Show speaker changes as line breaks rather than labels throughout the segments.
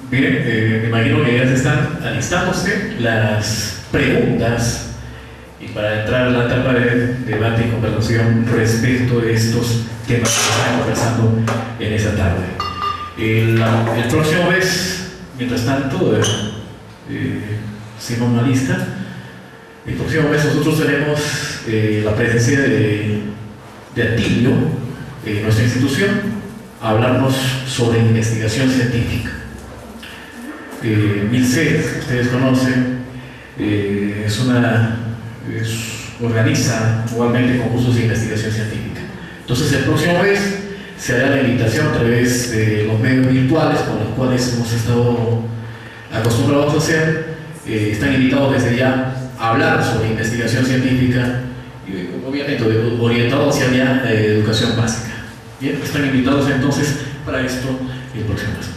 Bien, me imagino que ya se están alistándose las preguntas y para entrar a la etapa de debate y conversación respecto de estos temas que estamos conversando en esa tarde. El próximo mes, mientras tanto, siendo una lista, el próximo mes nosotros tenemos la presencia de Atilio, nuestra institución, a hablarnos sobre investigación científica. MILCET, ustedes conocen, organiza igualmente concursos de investigación científica. Entonces el próximo mes se hará la invitación a través de los medios virtuales con los cuales hemos estado acostumbrados a hacer. Están invitados desde ya a hablar sobre investigación científica y obviamente orientados hacia la educación básica. Bien, están invitados entonces para esto el próximo mes.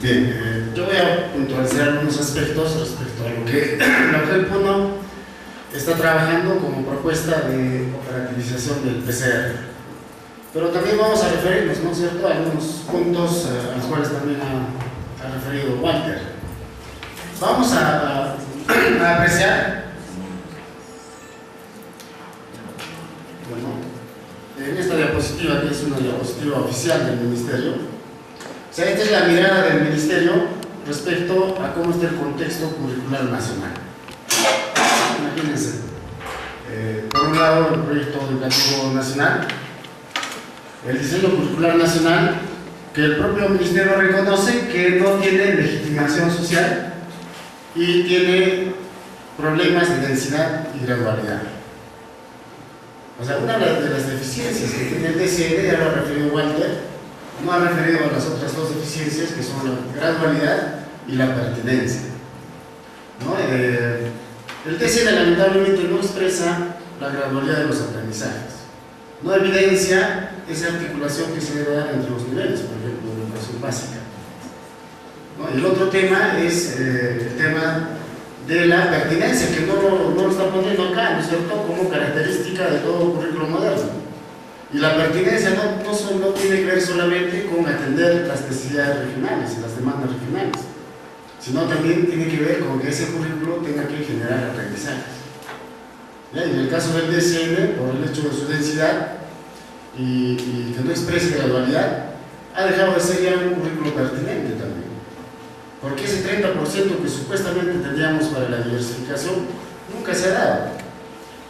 Bien, yo voy a puntualizar algunos aspectos respecto a lo que la UGEL está trabajando como propuesta de operativización del PCR. Pero también vamos a referirnos, ¿no es cierto?, a algunos puntos a los cuales también ha referido Walter. Vamos a apreciar, bueno, en esta diapositiva, que es una diapositiva oficial del Ministerio. O sea, esta es la mirada del Ministerio respecto a cómo está el contexto curricular nacional. Imagínense, por un lado, el proyecto educativo nacional, el diseño curricular nacional, que el propio Ministerio reconoce que no tiene legitimación social y tiene problemas de densidad y gradualidad. O sea, una de las deficiencias que tiene el DCN, ya lo ha referido Walter, no ha referido a las otras dos deficiencias, que son la gradualidad y la pertinencia, ¿no? El DCN lamentablemente no expresa la gradualidad de los aprendizajes, no evidencia esa articulación que se debe dar entre los niveles, por ejemplo, de la educación básica, ¿no? Y el otro tema es el tema de la pertinencia, que no lo está poniendo acá, ¿no es cierto?, como característica de todo currículo moderno. Y la pertinencia no tiene que ver solamente con atender las necesidades regionales y las demandas regionales, sino también tiene que ver con que ese currículo tenga que generar aprendizajes. ¿Ya? Y en el caso del DCN, por el hecho de su densidad y que no exprese gradualidad, ha dejado de ser ya un currículo pertinente también. Porque ese 30% que supuestamente tendríamos para la diversificación nunca se ha dado.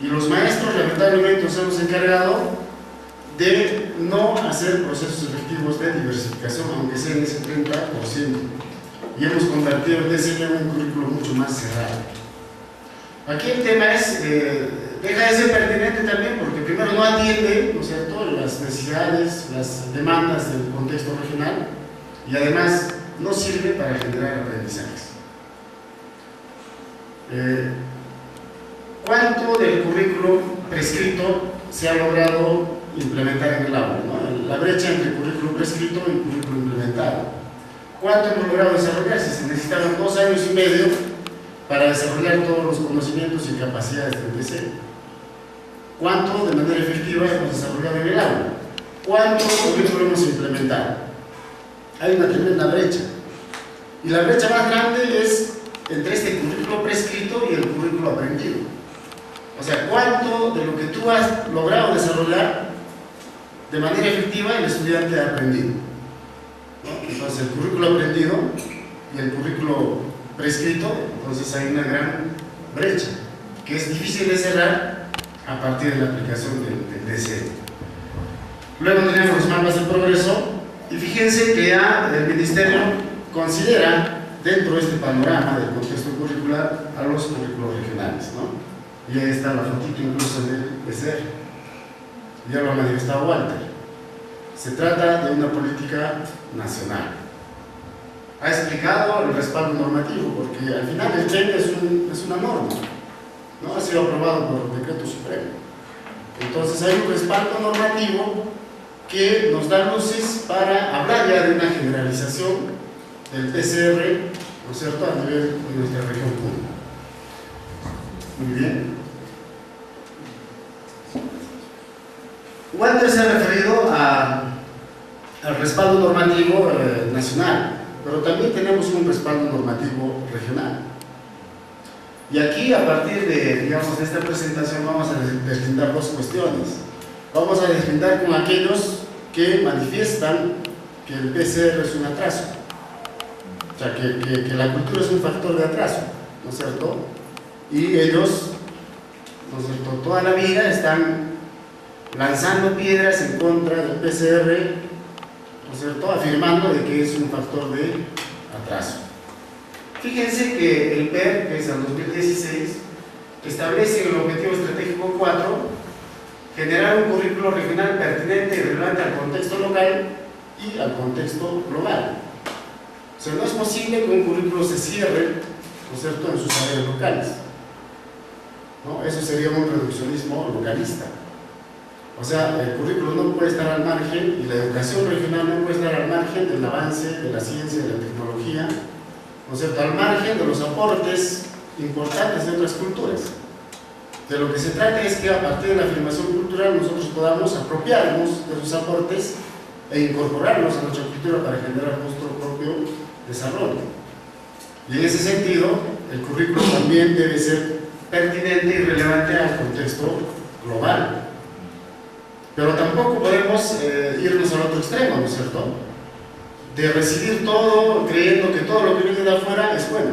Y los maestros lamentablemente nos hemos encargado de no hacer procesos efectivos de diversificación, aunque sea en ese 30%, y hemos convertido el DCN en un currículo mucho más cerrado. Aquí el tema es, deja de ser pertinente también porque primero no atiende, ¿no es cierto?, las necesidades, las demandas del contexto regional, y además no sirve para generar aprendizajes. ¿Cuánto del currículo prescrito se ha logrado implementar en el aula, ¿no? La brecha entre currículo prescrito y currículo implementado? ¿Cuánto hemos logrado desarrollar? Si se necesitaron 2 años y medio para desarrollar todos los conocimientos y capacidades del PC. ¿Cuánto de manera efectiva hemos desarrollado en el aula? ¿Cuánto currículo hemos implementado? Hay una tremenda brecha. Y la brecha más grande es entre este currículo prescrito y el currículo aprendido. O sea, ¿cuánto de lo que tú has logrado desarrollar de manera efectiva el estudiante ha aprendido? ¿No? Entonces, el currículo aprendido y el currículo prescrito, entonces hay una gran brecha que es difícil de cerrar a partir de la aplicación del DCN. Luego tenemos los mapas de progreso, y fíjense que ya el Ministerio considera dentro de este panorama del contexto curricular a los currículos regionales, ¿no? Y ahí está la fotito incluso del PCR, ya lo ha manifestado Walter. Se trata de una política nacional. Ha explicado el respaldo normativo, porque al final el TEN es una norma, ¿no? Ha sido aprobado por decreto supremo. Entonces hay un respaldo normativo que nos da luces para hablar ya de una generalización del PCR, ¿no es cierto?, a nivel de nuestra región pública. Muy bien. Walter se ha referido a el respaldo normativo nacional, pero también tenemos un respaldo normativo regional. Y aquí, a partir de, digamos, de esta presentación, vamos a deslindar dos cuestiones. Vamos a deslindar con aquellos que manifiestan que el PCR es un atraso, o sea, que la cultura es un factor de atraso, ¿no es cierto? Y ellos, ¿no es cierto?, toda la vida están lanzando piedras en contra del PCR, ¿no es cierto?, afirmando de que es un factor de atraso. Fíjense que el PER, que es el 2016, establece en el Objetivo Estratégico 4 generar un currículo regional pertinente y relevante al contexto local y al contexto global. O sea, no es posible que un currículo se cierre, ¿no es cierto?, en sus áreas locales, ¿no? Eso sería un reduccionismo localista. O sea, el currículo no puede estar al margen y la educación regional no puede estar al margen del avance de la ciencia y de la tecnología, ¿no es cierto?, al margen de los aportes importantes de otras culturas. De lo que se trata es que a partir de la afirmación cultural nosotros podamos apropiarnos de sus aportes e incorporarlos a nuestra cultura para generar nuestro propio desarrollo. Y en ese sentido, el currículo también debe ser pertinente y relevante al contexto global. Pero tampoco podemos irnos al otro extremo, ¿no es cierto?, de recibir todo creyendo que todo lo que viene de afuera es bueno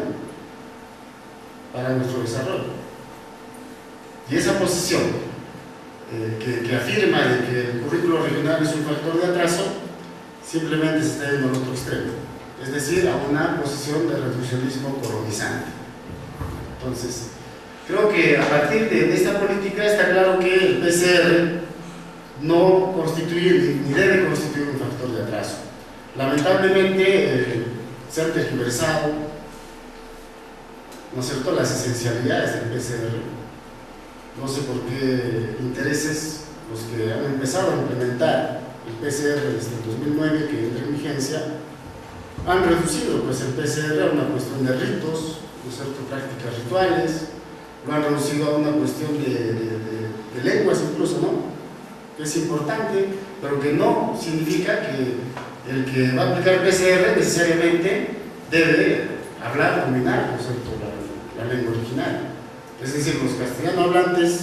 para nuestro desarrollo. Y esa posición que afirma de que el currículo regional es un factor de atraso, simplemente se está yendo al otro extremo, es decir, a una posición de reduccionismo colonizante. Entonces, creo que a partir de esta política está claro que el PCR no constituye ni debe constituir un factor de atraso. Lamentablemente, se han tergiversado, ¿no es cierto?, las esencialidades del PCR. No sé por qué intereses los que han empezado a implementar el PCR desde el 2009, que entra en vigencia, han reducido pues, el PCR a una cuestión de ritos, ¿no es cierto?, prácticas rituales, lo han reducido a una cuestión de lenguas incluso, ¿no?, que es importante, pero que no significa que el que va a aplicar PCR necesariamente debe hablar, dominar, ¿no es cierto?, la lengua original. Es decir, los castellano hablantes,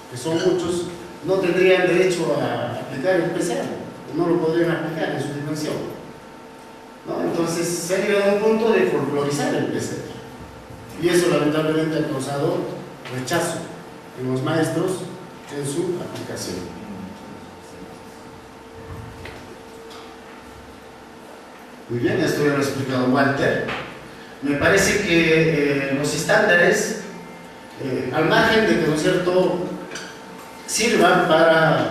que son muchos, no tendrían derecho a aplicar el PCR, no lo podrían aplicar en su dimensión, ¿no? Entonces se ha llegado a un punto de folclorizar el PCR, y eso lamentablemente ha causado rechazo en los maestros en su aplicación. Muy bien, esto ya lo ha explicado Walter. Me parece que los estándares, al margen de que, ¿no es cierto?, sirvan para,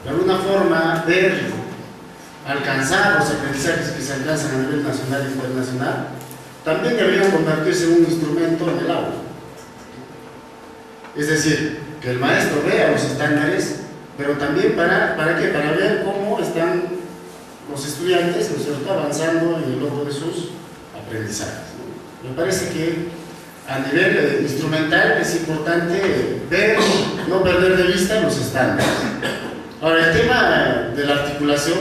de alguna forma, ver, alcanzar los aprendizajes que se alcanzan a nivel nacional e internacional, también deberían convertirse en un instrumento en el aula. Es decir, que el maestro vea los estándares, pero también ¿para qué? Para ver cómo están los estudiantes, ¿no es cierto?, avanzando en el logro de sus aprendizajes, ¿no? Me parece que a nivel instrumental es importante ver, no perder de vista los estándares. Ahora, el tema de la articulación,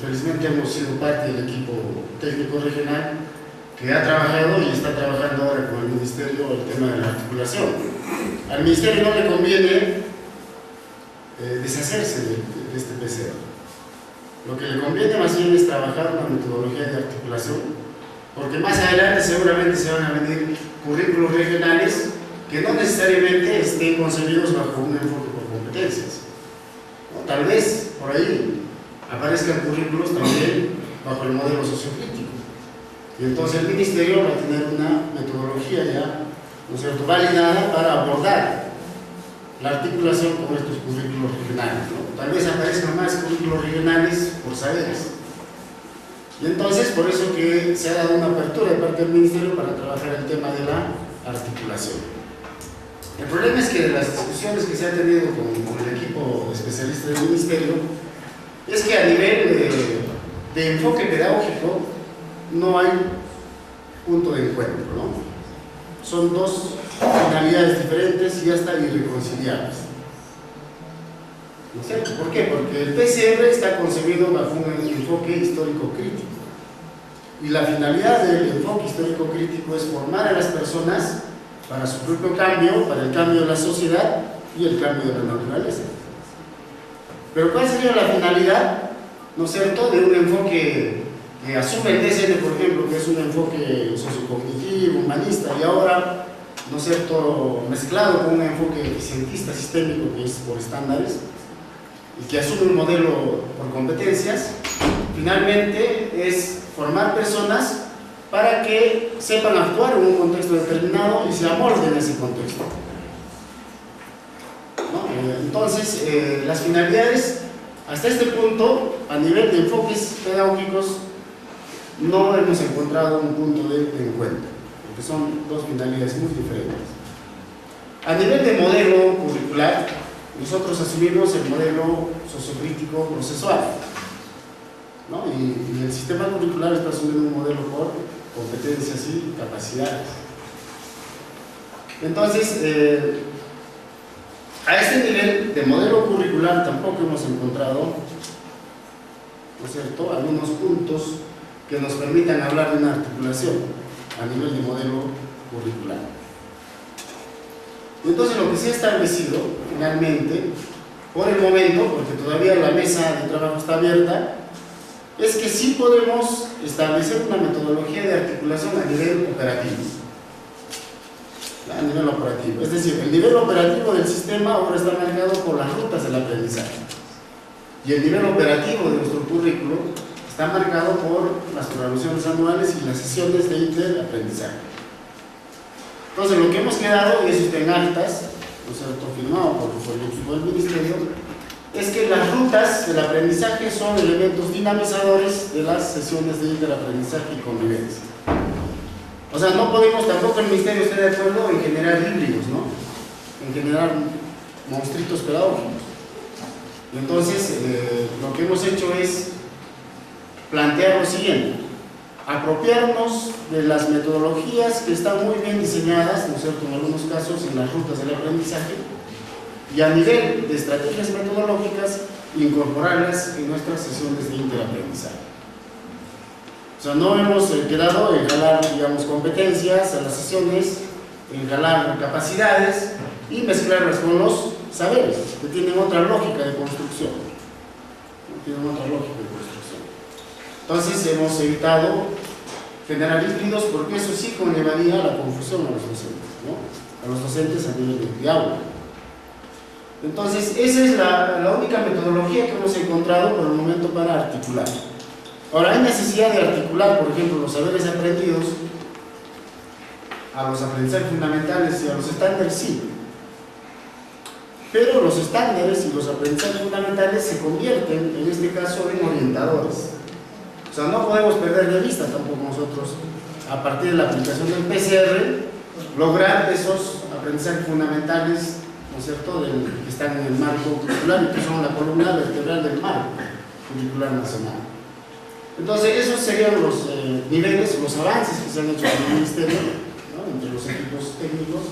felizmente hemos sido parte del equipo técnico regional que ha trabajado y está trabajando ahora con el Ministerio el tema de la articulación. Al Ministerio no le conviene deshacerse de este PCR. Lo que le conviene más bien es trabajar una metodología de articulación, porque más adelante seguramente se van a venir currículos regionales que no necesariamente estén concebidos bajo un enfoque por competencias, ¿no? Tal vez por ahí aparezcan currículos también bajo el modelo sociocrítico, y entonces el Ministerio va a tener una metodología ya, ¿no es cierto?, validada para abordar la articulación con estos currículos regionales, ¿no? Tal vez aparezcan más currículos regionales por saberes. Y entonces, por eso que se ha dado una apertura de parte del Ministerio para trabajar el tema de la articulación. El problema es que de las discusiones que se han tenido con el equipo especialista del Ministerio, es que a nivel de enfoque pedagógico no hay punto de encuentro, ¿no? Son dos finalidades diferentes y hasta irreconciliables. ¿No es cierto? ¿Por qué? Porque el PCR está concebido bajo un enfoque histórico crítico. Y la finalidad del enfoque histórico crítico es formar a las personas para su propio cambio, para el cambio de la sociedad y el cambio de la naturaleza. Pero ¿cuál sería la finalidad, no es cierto, de un enfoque que asume el DSM, por ejemplo, que es un enfoque sociocognitivo, humanista, y ahora, no es cierto, mezclado con un enfoque eficientista sistémico, que es por estándares, y que asume un modelo por competencias? Finalmente es formar personas para que sepan actuar en un contexto determinado y se amolden en ese contexto, ¿no? Entonces, las finalidades, hasta este punto, a nivel de enfoques pedagógicos, no hemos encontrado un punto de encuentro, porque son dos finalidades muy diferentes. A nivel de modelo curricular, nosotros asumimos el modelo sociocrítico procesual, ¿no? Y el sistema curricular está asumiendo un modelo por competencias y capacidades. Entonces, a este nivel de modelo curricular tampoco hemos encontrado, ¿no es cierto?, algunos puntos que nos permitan hablar de una articulación a nivel de modelo curricular. Entonces, lo que se ha establecido finalmente, por el momento, porque todavía la mesa de trabajo está abierta, es que sí podemos establecer una metodología de articulación a nivel operativo. A nivel operativo. Es decir, el nivel operativo del sistema ahora está marcado por las rutas del aprendizaje. Y el nivel operativo de nuestro currículo está marcado por las evaluaciones anuales y las sesiones de interaprendizaje. Entonces, lo que hemos quedado, y eso está en actas, ¿no es cierto?, firmado por el Ministerio, es que las rutas del aprendizaje son elementos dinamizadores de las sesiones de interaprendizaje y convivencia. O sea, no podemos, tampoco el Ministerio esté de acuerdo en generar híbridos, ¿no?, en generar monstruitos pedagógicos. Y entonces, lo que hemos hecho es plantear lo siguiente: apropiarnos de las metodologías que están muy bien diseñadas, ¿no es cierto?, en algunos casos en las rutas del aprendizaje, y a nivel de estrategias metodológicas incorporarlas en nuestras sesiones de interaprendizaje. O sea, no hemos quedado en jalar, digamos, competencias a las sesiones, en jalar capacidades y mezclarlas con los saberes, que tienen otra lógica de construcción. Entonces hemos evitado generar híbridos, porque eso sí conllevaría la confusión a los docentes, ¿no?, a los docentes a nivel de aula. Entonces, esa es la única metodología que hemos encontrado por el momento para articular. Ahora, hay necesidad de articular, por ejemplo, los saberes aprendidos a los aprendizajes fundamentales y a los estándares, sí. Pero los estándares y los aprendizajes fundamentales se convierten, en este caso, en orientadores. O sea, no podemos perder de vista tampoco nosotros, a partir de la aplicación del PCR, lograr esos aprendizajes fundamentales, ¿no es cierto?, que están en el marco curricular y que son la columna vertebral del marco curricular nacional. Entonces, esos serían los niveles, los avances que se han hecho en el Ministerio, ¿no?, entre los equipos técnicos.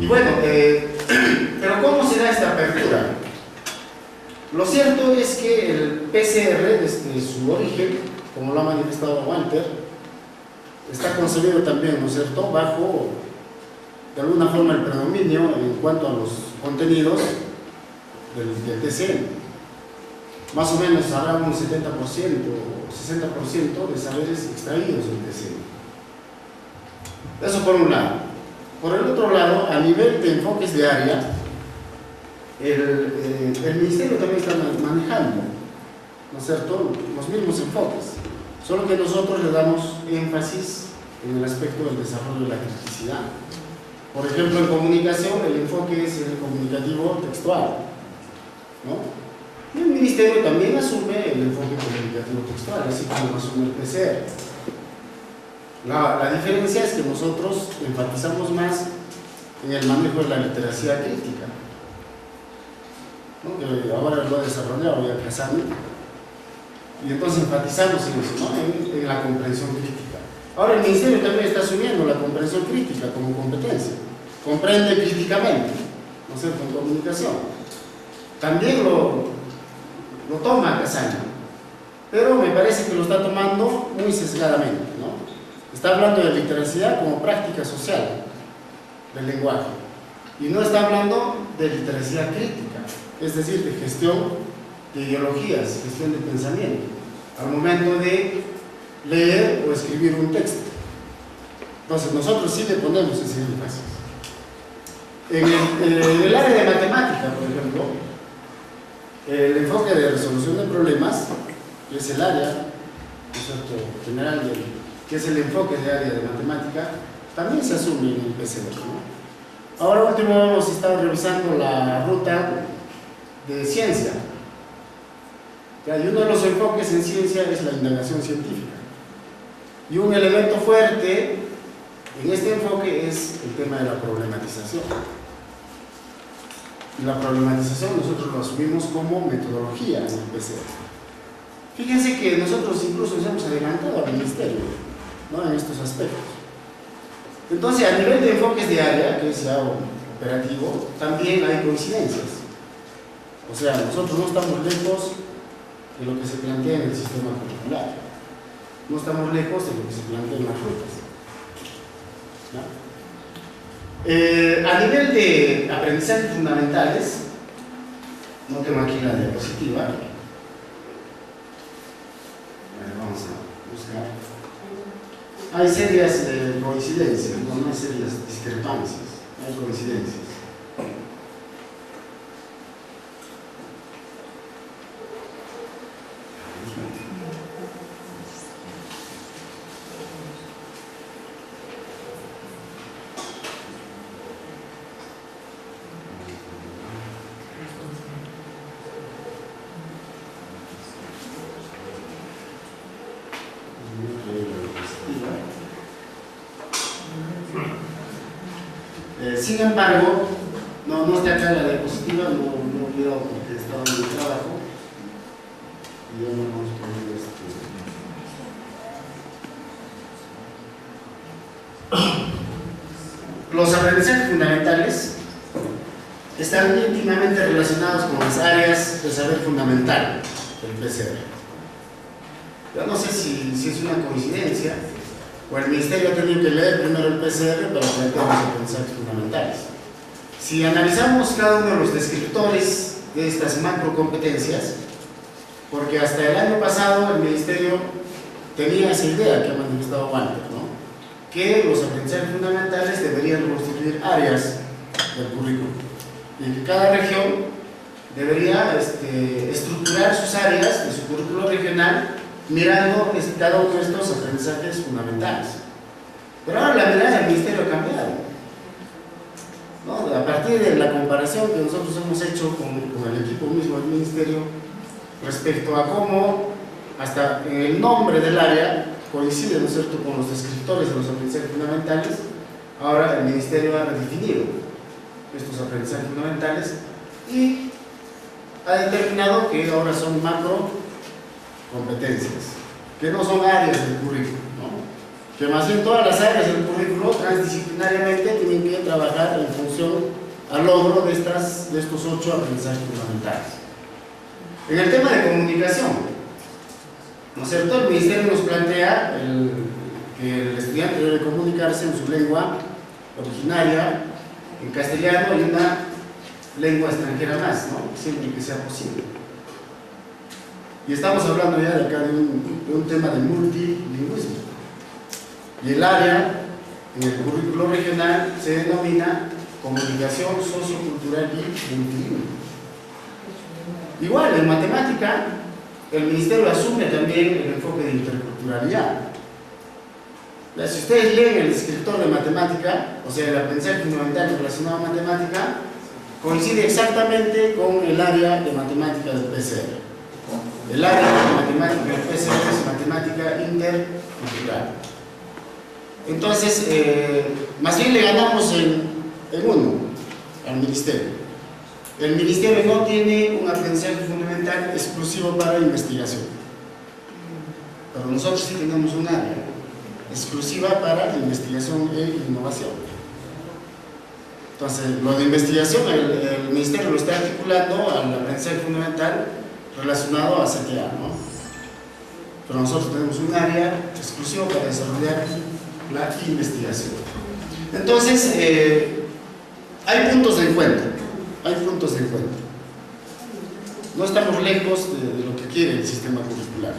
Y bueno, pero ¿cómo se da esta apertura? Lo cierto es que el PCR, desde su origen, como lo ha manifestado Walter, está concebido también, ¿no es cierto?, bajo, de alguna forma, el predominio en cuanto a los contenidos del TCM. Más o menos hablamos un 70% o 60% de saberes extraídos del TCM. Eso por un lado. Por el otro lado, a nivel de enfoques de área, el Ministerio también está manejando, ¿no es cierto?, los mismos enfoques, solo que nosotros le damos énfasis en el aspecto del desarrollo de la criticidad. Por ejemplo, en comunicación, el enfoque es el comunicativo textual, ¿no? Y el Ministerio también asume el enfoque comunicativo textual, así como asume el PCR. La diferencia es que nosotros enfatizamos más en el manejo de la literacia crítica, ¿no?, que ahora lo ha desarrollado ya Casani, y entonces enfatizamos en eso, ¿no?, en la comprensión crítica. Ahora el Ministerio también está asumiendo la comprensión crítica como competencia, comprende críticamente, ¿no es cierto?, en comunicación. también lo toma Casaña, pero me parece que lo está tomando muy sesgadamente, ¿no? Está hablando de literacidad como práctica social del lenguaje y no está hablando de literacidad crítica, es decir, de gestión de ideologías, gestión de pensamiento, al momento de leer o escribir un texto. Entonces nosotros sí le ponemos ese énfasis. En el área de matemática, por ejemplo, el enfoque de resolución de problemas, que es el área, ¿no es cierto?, general que es el enfoque de área de matemática, también se asume en el PCR, ¿no? Ahora último hemos estado revisando la ruta de ciencia. Y uno de los enfoques en ciencia es la indagación científica. Y un elemento fuerte en este enfoque es el tema de la problematización. Y la problematización nosotros lo asumimos como metodología en el PCR. Fíjense que nosotros incluso nos hemos adelantado al ministerio, ¿no?, en estos aspectos. Entonces, a nivel de enfoques de área, que es ya operativo, también hay coincidencias. O sea, nosotros no estamos lejos de lo que se plantea en el sistema curricular. No estamos lejos de lo que se plantea en las rutas, ¿no? A nivel de aprendizajes fundamentales, no tengo aquí la diapositiva. Vamos a buscar. Hay serias coincidencias, no hay serias discrepancias, hay coincidencias. Sin embargo, no está acá la diapositiva, no he olvidado porque estaba en el trabajo y ya no vamos a poner Los aprendizajes fundamentales están íntimamente relacionados con las áreas de saber fundamental del PCR. Yo no sé si es una coincidencia o el ministerio ha tenido que leer primero el PCR para plantear los aprendizajes fundamentales. Si analizamos cada uno de los descriptores de estas macrocompetencias, porque hasta el año pasado el ministerio tenía esa idea que ha manifestado Walter, ¿no?, que los aprendizajes fundamentales deberían constituir áreas del currículo y que cada región debería estructurar sus áreas de su currículo regional mirando cada uno de estos aprendizajes fundamentales. Pero ahora la mirada del ministerio ha cambiado, ¿no? A partir de la comparación que nosotros hemos hecho con el equipo mismo del ministerio respecto a cómo hasta en el nombre del área coincide, ¿no es cierto?, con los descriptores de los aprendizajes fundamentales, ahora el ministerio ha redefinido estos aprendizajes fundamentales y ha determinado que ahora son macro competencias, que no son áreas del currículo, ¿no?, que más bien todas las áreas del currículo transdisciplinariamente tienen que trabajar en función al logro de estos 8 aprendizajes fundamentales. En el tema de comunicación, ¿no es cierto?, el ministerio nos plantea que el estudiante debe comunicarse en su lengua originaria, en castellano y una lengua extranjera más, ¿no?, siempre que sea posible. Y estamos hablando ya de acá de un tema de multilingüismo. Y el área en el currículo regional se denomina comunicación sociocultural y multilingüe. Igual, en matemática, el ministerio asume también el enfoque de interculturalidad. Si ustedes leen el descriptor de matemática, o sea, el aprendizaje fundamental relacionado a matemática, coincide exactamente con el área de matemática del PCR. El área de matemática del PCR es matemática intercultural. Entonces, más bien le ganamos en uno al ministerio. El ministerio no tiene un aprendizaje fundamental exclusivo para investigación, pero nosotros sí tenemos un área exclusiva para investigación e innovación. Entonces, lo de investigación, el Ministerio lo está articulando al aprendizaje fundamental relacionado a CTA, ¿no? Pero nosotros tenemos un área exclusiva para desarrollar la investigación. Entonces, hay puntos de encuentro, No estamos lejos de lo que quiere el sistema curricular,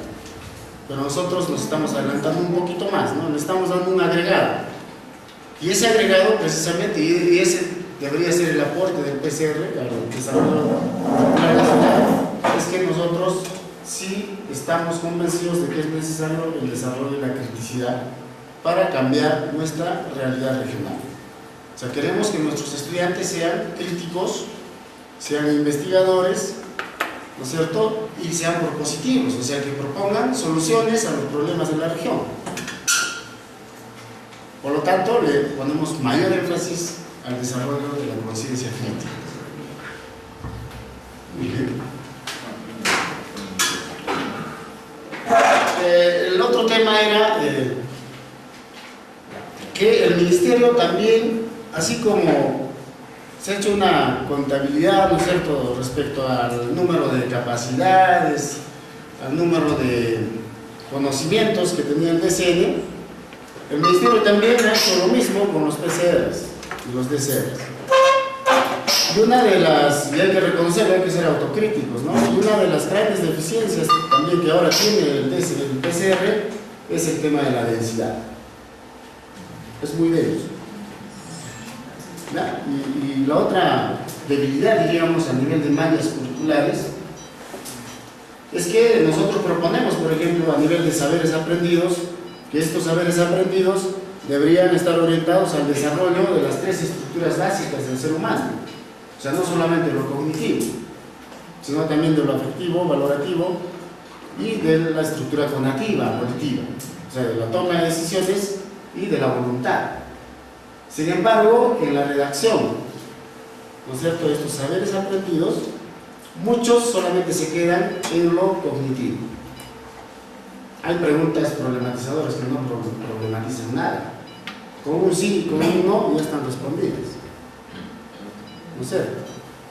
pero nosotros nos estamos adelantando un poquito más, ¿no? Le estamos dando un agregado. Y ese agregado, precisamente, y ese debería ser el aporte del PCR al desarrollo nacional, es que nosotros sí estamos convencidos de que es necesario el desarrollo de la criticidad para cambiar nuestra realidad regional. O sea, queremos que nuestros estudiantes sean críticos, sean investigadores, ¿no es cierto? Y sean propositivos, o sea, que propongan soluciones a los problemas de la región. Por lo tanto, le ponemos mayor énfasis al desarrollo de la conciencia crítica. El otro tema era que el Ministerio también, así como se ha hecho una contabilidad, ¿no es cierto?, respecto al número de capacidades, al número de conocimientos que tenía el DCN, el Ministerio también ha hecho lo mismo con los PCRs y los DCRs. Y una de las, y hay que reconocerlo, hay que ser autocríticos, ¿no? Y una de las grandes deficiencias también que ahora tiene el PCR es el tema de la densidad. Es muy débil. Y la otra debilidad, diríamos, a nivel de mallas curriculares, es que nosotros proponemos, por ejemplo, a nivel de saberes aprendidos, que estos saberes aprendidos deberían estar orientados al desarrollo de las tres estructuras básicas del ser humano. O sea, no solamente lo cognitivo, sino también de lo afectivo, valorativo y de la estructura cognitiva, volitiva. O sea, de la toma de decisiones y de la voluntad. Sin embargo, en la redacción, ¿no es cierto?, de estos saberes aprendidos, muchos solamente se quedan en lo cognitivo. Hay preguntas problematizadoras que no problematizan nada. Con un sí y con un no ya están respondidas. ¿No es cierto?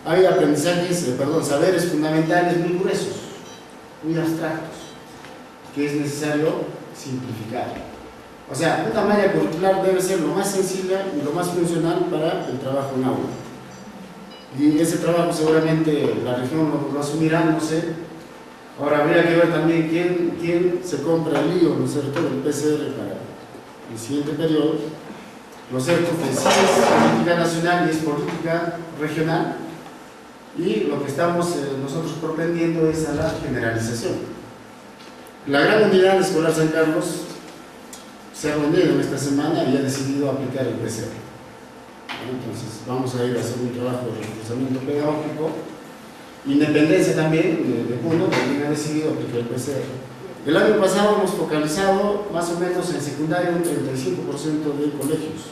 Hay aprendizajes, saberes fundamentales muy gruesos, muy abstractos, que es necesario simplificar. O sea, una malla curricular debe ser lo más sencilla y lo más funcional para el trabajo en aula. Y ese trabajo seguramente la región lo asumirá, no sé. Ahora habría que ver también quién se compra el lío, ¿no es cierto?, del PCR para el siguiente periodo. Lo cierto que sí es política nacional y es política regional, y lo que estamos nosotros propendiendo es a la generalización. La gran unidad escolar San Carlos se ha reunido en esta semana y ha decidido aplicar el PCR. Entonces vamos a ir a hacer un trabajo de reforzamiento pedagógico. Independencia también de Puno también ha decidido aplicar el PCR. El año pasado hemos focalizado más o menos en secundaria un 35% de colegios,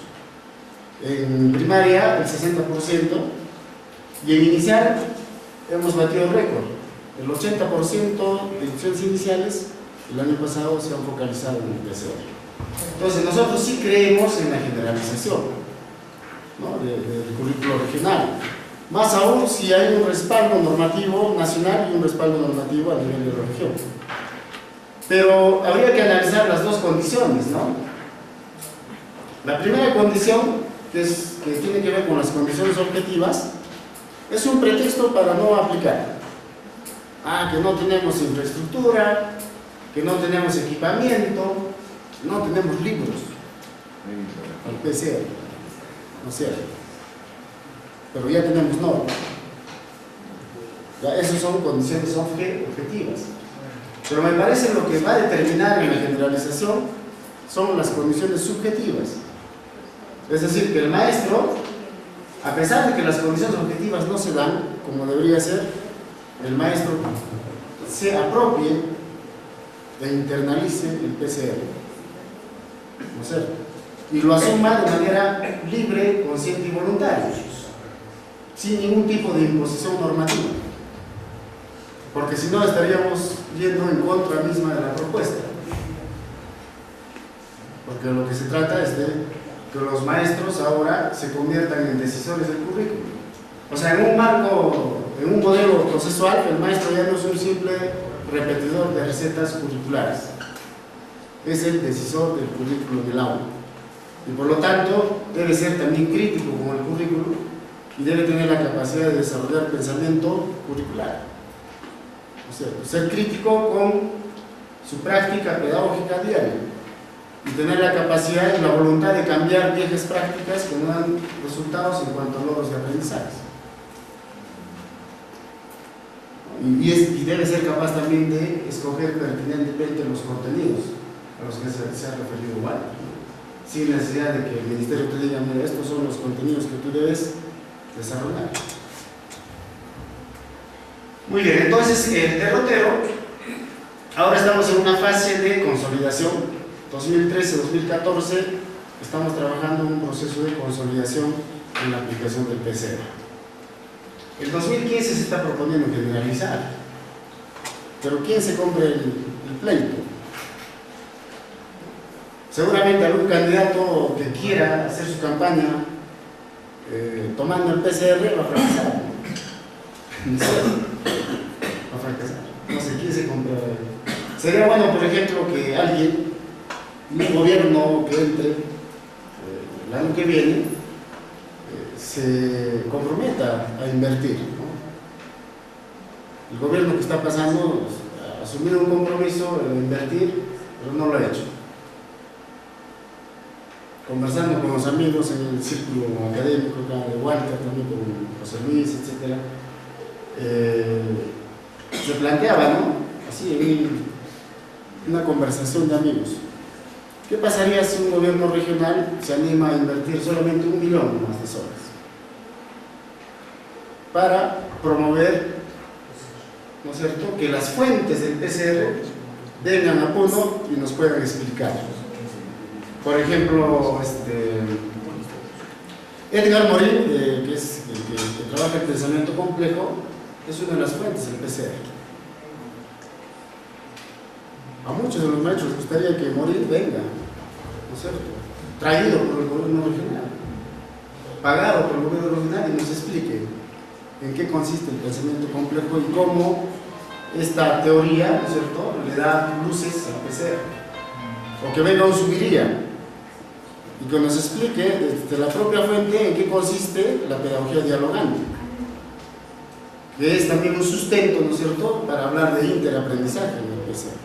en primaria el 60%, y en inicial hemos batido el récord. El 80% de inscripciones iniciales el año pasado se han focalizado en el PCR. Entonces nosotros sí creemos en la generalización, ¿no?, del currículo regional. Más aún si hay un respaldo normativo nacional y un respaldo normativo a nivel de la región. Pero habría que analizar las dos condiciones, ¿no? La primera condición, que tiene que ver con las condiciones objetivas, es un pretexto para no aplicar. Que no tenemos infraestructura, que no tenemos equipamiento, no tenemos libros al PCR, ¿no es cierto? Pero ya tenemos normas. Esas son condiciones objetivas. Pero me parece lo que va a determinar en la generalización son las condiciones subjetivas. Es decir, que el maestro, a pesar de que las condiciones objetivas no se dan como debería ser, el maestro se apropie e internalice el PCR, ¿no es cierto?, y lo asuma de manera libre, consciente y voluntaria, sin ningún tipo de imposición normativa, porque si no estaríamos yendo en contra misma de la propuesta, porque lo que se trata es de que los maestros ahora se conviertan en decisores del currículo. O sea, en un marco, en un modelo procesual, el maestro ya no es un simple repetidor de recetas curriculares, es el decisor del currículo del aula. Y por lo tanto, debe ser también crítico con el currículo y debe tener la capacidad de desarrollar pensamiento curricular. O sea, ser crítico con su práctica pedagógica diaria y tener la capacidad y la voluntad de cambiar viejas prácticas que no dan resultados en cuanto a logros de aprendizaje. Y debe ser capaz también de escoger pertinentemente los contenidos a los que se ha referido Walter, ¿no? Sin necesidad de que el ministerio te diga, mira, estos son los contenidos que tú debes desarrollar. Muy bien, entonces el derrotero, ahora estamos en una fase de consolidación. 2013-2014 estamos trabajando en un proceso de consolidación en la aplicación del PCR. El 2015 se está proponiendo generalizar, pero ¿quién se compra el pleito? Seguramente algún candidato que quiera hacer su campaña tomando el PCR va a fracasar. Va a fracasar. No sé quién se compra. Sería bueno, por ejemplo, que alguien, un gobierno que entre el año que viene, se comprometa a invertir, ¿no? El gobierno que está pasando ha asumido un compromiso de invertir, pero no lo ha hecho. Conversando con los amigos en el círculo académico de Walter, también con José Luis, etc., se planteaba, ¿no? Así en una conversación de amigos, ¿qué pasaría si un gobierno regional se anima a invertir solamente 1 millón más de soles para promover, ¿no es cierto?, que las fuentes del PCR vengan a Puno y nos puedan explicar? Por ejemplo, Edgar Morin, que es el que trabaja el pensamiento complejo, es una de las fuentes del PCR. A muchos de los maestros les gustaría que Morin venga, ¿no es cierto?, traído por el gobierno regional, pagado por el gobierno regional, y nos explique en qué consiste el pensamiento complejo y cómo esta teoría, ¿no es cierto?, le da luces al PCR. O que venga un subiría y que nos explique desde la propia fuente en qué consiste la pedagogía dialogante, que es también un sustento, ¿no es cierto?, para hablar de interaprendizaje en el PCR.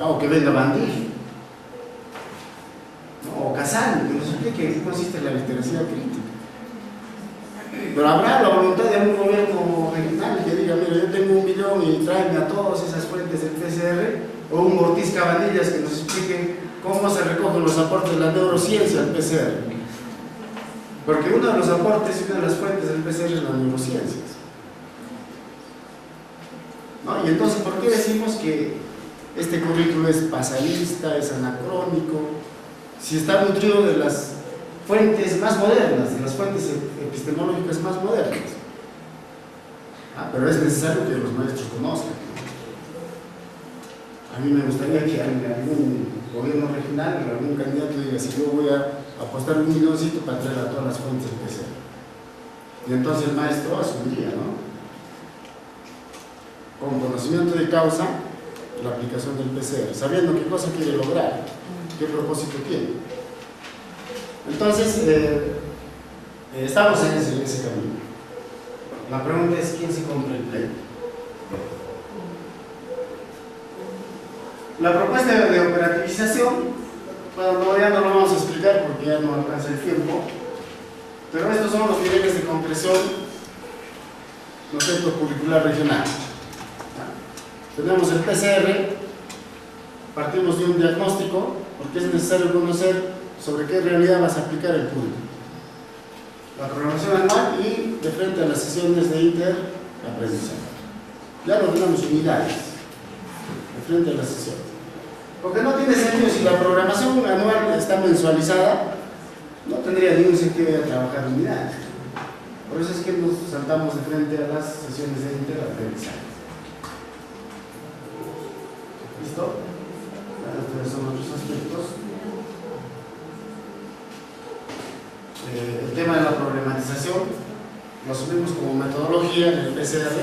O que venga Bandí, ¿no?, o Casal, que nos explique en qué consiste la literacia crítica. Pero habrá la voluntad de algún gobierno regional que diga, mira, yo tengo 1 millón y tráeme a todas esas fuentes del PCR, o un Ortiz Cabanillas que nos explique cómo se recogen los aportes de la neurociencia al PCR. Porque uno de los aportes y una de las fuentes del PCR es las neurociencias, ¿no? Y entonces, ¿por qué decimos que este currículo es pasadista, es anacrónico, si está nutrido de las fuentes más modernas, de las fuentes epistemológicas más modernas? Pero es necesario que los maestros conozcan, ¿no? A mí me gustaría que algún gobierno regional, algún candidato diga, si yo voy a apostar 1 milloncito para traer a todas las fuentes del PCR. Y entonces el maestro asumiría, ¿no?, con conocimiento de causa, la aplicación del PCR, sabiendo qué cosa quiere lograr, qué propósito tiene. Entonces, estamos en ese camino. La pregunta es, ¿quién se compra el pleito? La propuesta de operativización, bueno, ya no lo vamos a explicar porque ya no alcanza el tiempo, pero estos son los niveles de concreción, ¿no es cierto?, curricular regional. Tenemos el PCR, partimos de un diagnóstico, porque es necesario conocer sobre qué realidad vas a aplicar el punto. La programación anual y de frente a las sesiones de interaprendizaje. Ya lo tenemos unidades, de frente a las sesiones. Porque no tiene sentido, si la programación anual está mensualizada, no tendría ningún sentido de trabajar unidades. Por eso es que nos saltamos de frente a las sesiones de interaprendizaje. ¿Listo? Estos son otros aspectos. el tema de la problematización lo asumimos como metodología en el PCR.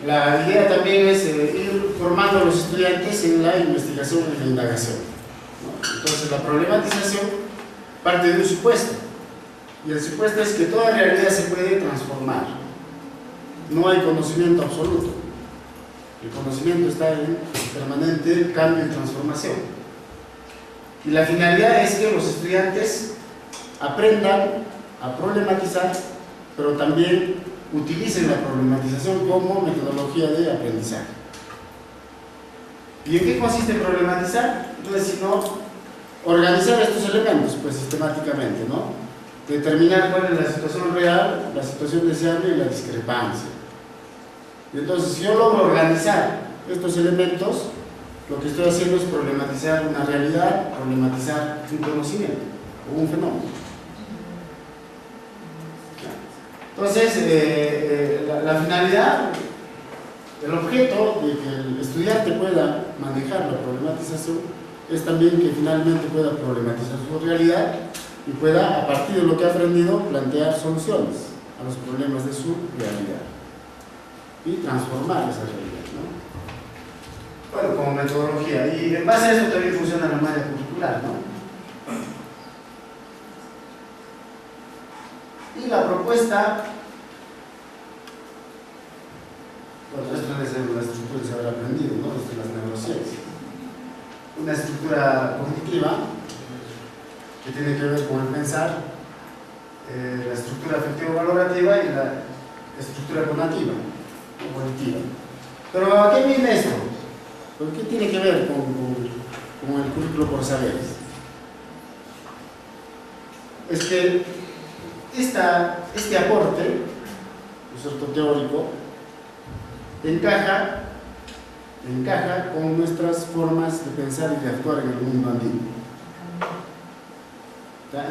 La idea también es ir formando a los estudiantes en la investigación y la indagación, ¿no? Entonces la problematización parte de un supuesto, y el supuesto es que toda realidad se puede transformar. No hay conocimiento absoluto. El conocimiento está en permanente cambio y transformación. Y la finalidad es que los estudiantes aprendan a problematizar, pero también utilicen la problematización como metodología de aprendizaje. ¿Y en qué consiste problematizar? Entonces, si no, organizar estos elementos, pues sistemáticamente, ¿no? Determinar cuál es la situación real, la situación deseable y la discrepancia. Y entonces, si yo logro organizar estos elementos, lo que estoy haciendo es problematizar una realidad, problematizar un conocimiento o un fenómeno. Entonces, la finalidad, el objeto de que el estudiante pueda manejar la problematización es también que finalmente pueda problematizar su realidad y pueda, a partir de lo que ha aprendido, plantear soluciones a los problemas de su realidad y transformar esa realidad, ¿no? Bueno, como metodología. Y en base a eso también funciona la malla curricular, ¿no? Y la propuesta, bueno, esto es la estructura que se habrá aprendido, ¿no? Desde las neurociencias. Una estructura cognitiva que tiene que ver con el pensar, la estructura afectivo-valorativa y la estructura cognitiva o cognitiva. Pero ¿a qué viene esto? ¿Por qué tiene que ver con el currículo por saberes? Es que este aporte, ¿no es cierto?, teórico, encaja con nuestras formas de pensar y de actuar en el mundo andino.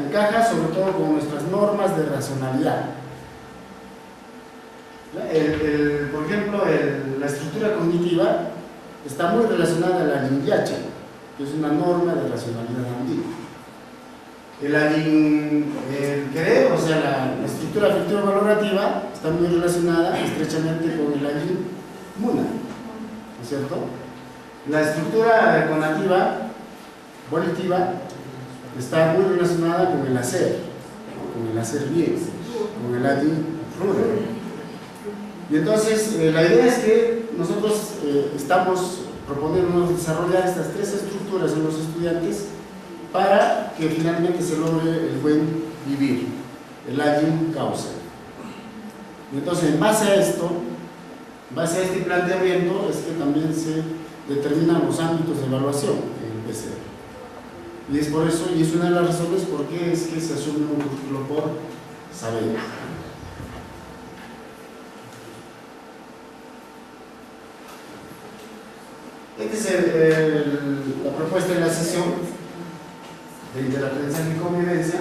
Encaja sobre todo con nuestras normas de racionalidad. Por ejemplo, la estructura cognitiva está muy relacionada a la Yin-Yacha, que es una norma de racionalidad andina. El querer, o sea, la estructura afectivo-valorativa está muy relacionada estrechamente con el Ayin-Muna, ¿no es cierto? La estructura conativa, volitiva, está muy relacionada con el hacer, ¿no? Con el hacer bien, con el Ayin-Ruda. Y entonces, la idea es que nosotros estamos proponiendo desarrollar estas tres estructuras en los estudiantes para que finalmente se logre el buen vivir, el Ayin causa. Y entonces, en base a esto, en base a este planteamiento, es que también se determinan los ámbitos de evaluación en el PCR. Y es por eso, y es una de las razones por qué es que se asume un currículo por saberes. Esta es la propuesta de la sesión de interaprendizaje y convivencia,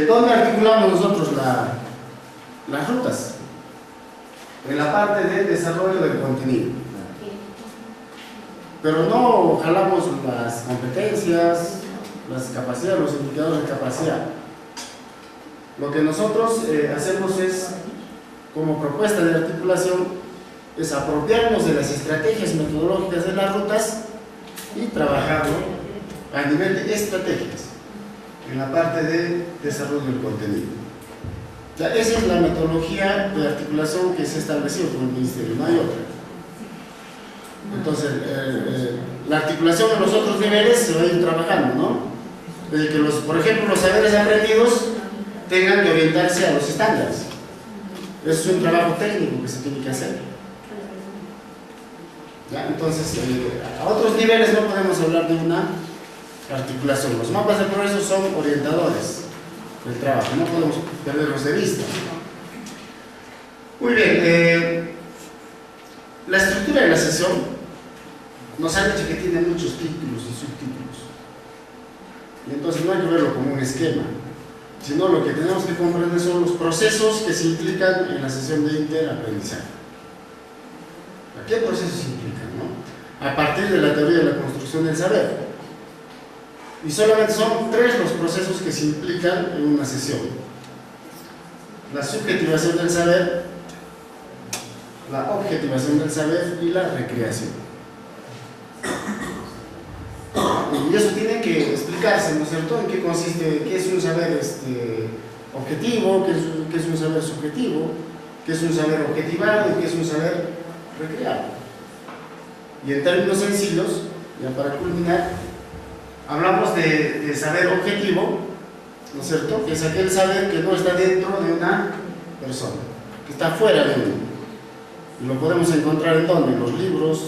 donde articulamos nosotros las rutas en la parte de desarrollo del contenido, pero no jalamos las competencias, las capacidades, los indicadores de capacidad. Lo que nosotros hacemos es, como propuesta de articulación, es apropiarnos de las estrategias metodológicas de las rutas y trabajarlo a nivel de estrategias en la parte de desarrollo del contenido. Esa es la metodología de articulación que se ha establecido por el Ministerio, no hay otra. Entonces, la articulación de los otros niveles se va a ir trabajando, ¿no? Desde que, por ejemplo, los saberes aprendidos tengan que orientarse a los estándares. Eso es un trabajo técnico que se tiene que hacer. ¿Ya? Entonces, a otros niveles no podemos hablar de una articulación. Los mapas de progreso son orientadores del trabajo, no podemos perderlos de vista. Muy bien, la estructura de la sesión nos ha dicho que tiene muchos títulos y subtítulos. Y entonces no hay que verlo como un esquema, sino lo que tenemos que comprender son los procesos que se implican en la sesión de interaprendizaje. ¿Qué procesos implican, no? A partir de la teoría de la construcción del saber. Y solamente son 3 los procesos que se implican en una sesión: la subjetivación del saber, la objetivación del saber y la recreación. Y eso tiene que explicarse, ¿no es cierto?, en qué consiste, qué es un saber objetivo, qué es un saber subjetivo, qué es un saber objetivado y qué es un saber recreado. Y en términos sencillos, ya para culminar, hablamos de saber objetivo, ¿no es cierto?, que es aquel saber que no está dentro de una persona, que está fuera de uno. Y lo podemos encontrar ¿en dónde? En los libros,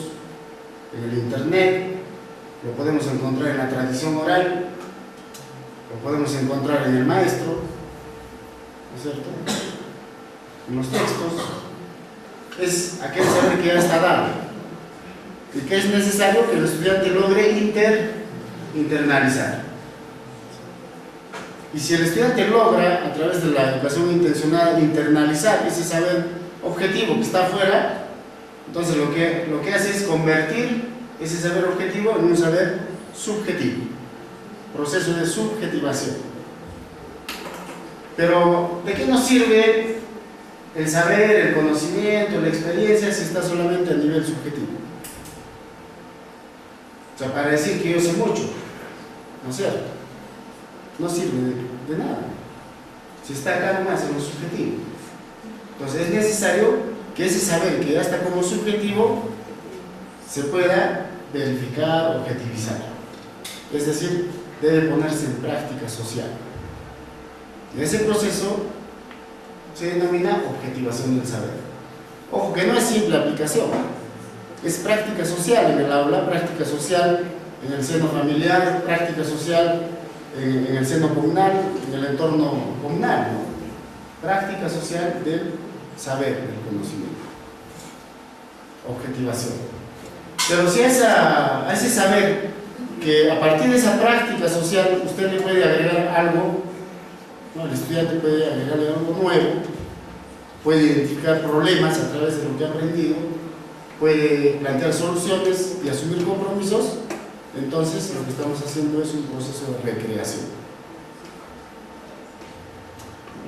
en el internet, lo podemos encontrar en la tradición oral, lo podemos encontrar en el maestro, ¿no es cierto?, en los textos. Es aquel saber que ya está dado y que es necesario que el estudiante logre internalizar. Y si el estudiante logra, a través de la educación intencionada, internalizar ese saber objetivo que está afuera, entonces lo que hace es convertir ese saber objetivo en un saber subjetivo, proceso de subjetivación. Pero ¿de qué nos sirve el saber, el conocimiento, la experiencia si está solamente a nivel subjetivo? O sea, para decir que yo sé mucho, ¿no es cierto?, no sirve de nada si está acá nomás en lo subjetivo. Entonces es necesario que ese saber que ya está como subjetivo se pueda verificar, objetivizar, es decir, debe ponerse en práctica social. Y ese proceso se denomina objetivación del saber. Ojo, que no es simple aplicación, es práctica social en el aula, práctica social en el seno familiar, práctica social en el seno comunal, en el entorno comunal, ¿no? Práctica social del saber, del conocimiento. Objetivación. Pero si a ese saber, que a partir de esa práctica social usted le puede agregar algo, ¿no?, el estudiante puede agregarle algo nuevo, puede identificar problemas a través de lo que ha aprendido, puede plantear soluciones y asumir compromisos, entonces lo que estamos haciendo es un proceso de recreación.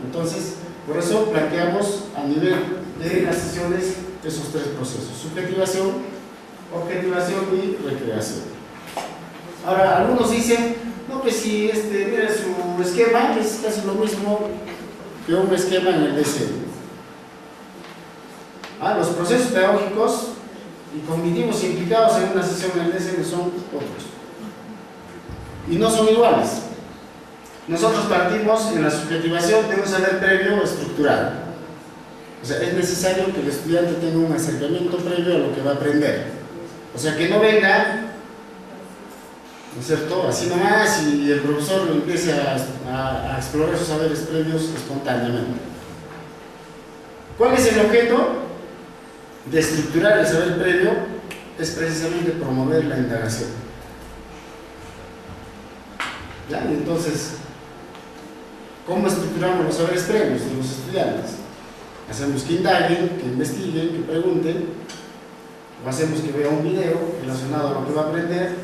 Entonces, por eso planteamos a nivel de las sesiones esos 3 procesos: subjetivación, objetivación y recreación. Ahora, algunos dicen, no, pues si mira su esquema, es casi lo mismo que un esquema en el DCM. Los procesos pedagógicos y cognitivos implicados en una sesión en el DCM son otros. Y no son iguales. Nosotros partimos en la subjetivación de un saber previo estructurado. O sea, es necesario que el estudiante tenga un acercamiento previo a lo que va a aprender. O sea, que no venga, ¿no es cierto?, así nomás y el profesor lo empiece a explorar sus saberes previos espontáneamente. ¿Cuál es el objeto de estructurar el saber previo? Es precisamente promover la indagación. ¿Ya? Entonces, ¿cómo estructuramos los saberes previos de los estudiantes? Hacemos que indaguen, que investiguen, que pregunten, o hacemos que vean un video relacionado a lo que va a aprender,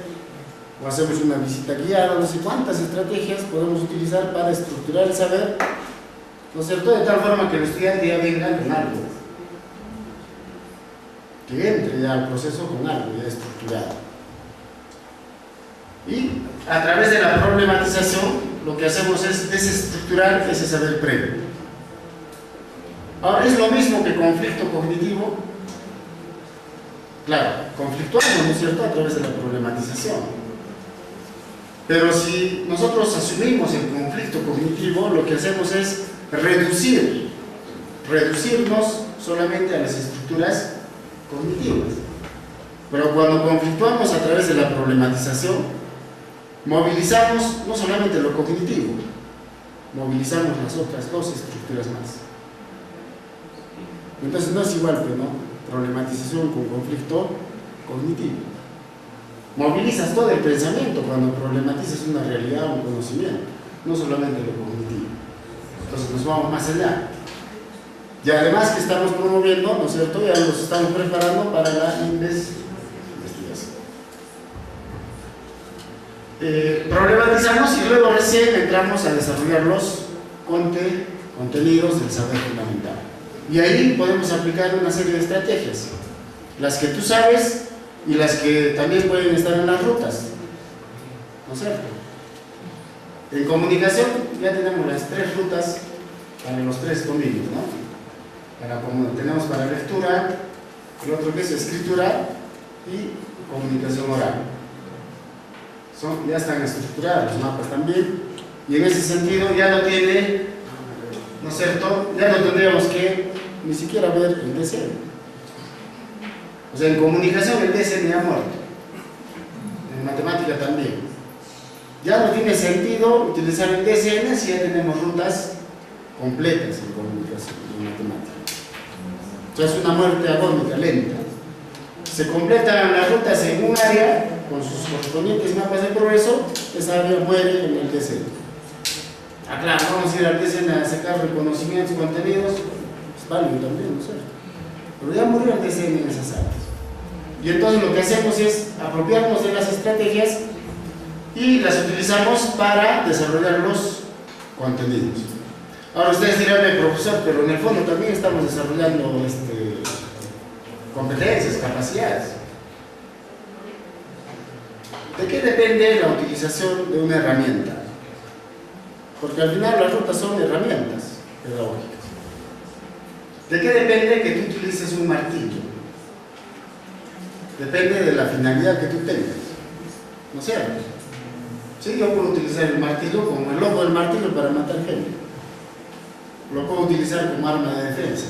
o hacemos una visita guiada, no sé cuántas estrategias podemos utilizar para estructurar el saber, ¿no es cierto?, de tal forma que el estudiante ya venga con algo, que entre ya al proceso con algo ya estructurado. Y a través de la problematización lo que hacemos es desestructurar ese saber previo. Ahora, es lo mismo que conflicto cognitivo. Claro, conflictuamos, ¿no es cierto?, a través de la problematización. Pero si nosotros asumimos el conflicto cognitivo, lo que hacemos es reducirnos solamente a las estructuras cognitivas. Pero cuando conflictuamos a través de la problematización, movilizamos no solamente lo cognitivo, movilizamos las otras 2 estructuras más. Entonces no es igual, pero no, problematización con conflicto cognitivo. Movilizas todo el pensamiento cuando problematizas una realidad o un conocimiento, no solamente lo cognitivo. Entonces nos vamos más allá. Y además que estamos promoviendo, ¿no es cierto?, ya nos estamos preparando para la investigación. problematizamos y luego recién entramos a desarrollar los contenidos del saber fundamental. Y ahí podemos aplicar una serie de estrategias, las que tú sabes y las que también pueden estar en las rutas, ¿no es cierto? En comunicación ya tenemos las 3 rutas para los 3 dominios, ¿no? Tenemos para lectura, el otro que es escritura y comunicación oral. Ya están estructurados los mapas también, y en ese sentido ya no tiene, ¿no es cierto? Ya no tendríamos que ni siquiera ver el DCN. O sea, en comunicación el DCN ha muerto, en matemática también. Ya no tiene sentido utilizar el DCN si ya tenemos rutas completas en comunicación y en matemática. O sea, es una muerte agónica, lenta. Se completan las rutas en un área con sus correspondientes mapas de progreso, esa área muere en el DCN. Claro, vamos a ir al DCN a sacar reconocimientos, contenidos, es válido también, ¿no es cierto? Pero ya murió el DCN en esas áreas. Y entonces lo que hacemos es apropiarnos de las estrategias y las utilizamos para desarrollar los contenidos. Ahora ustedes dirán, profesor, pero en el fondo también estamos desarrollando competencias, capacidades. ¿De qué depende la utilización de una herramienta? Porque al final las rutas son herramientas pedagógicas. ¿De qué depende que tú utilices un martillo? Depende de la finalidad que tú tengas, ¿no es cierto? Sí, yo puedo utilizar el martillo como el lobo del martillo para matar gente. Lo puedo utilizar como arma de defensa.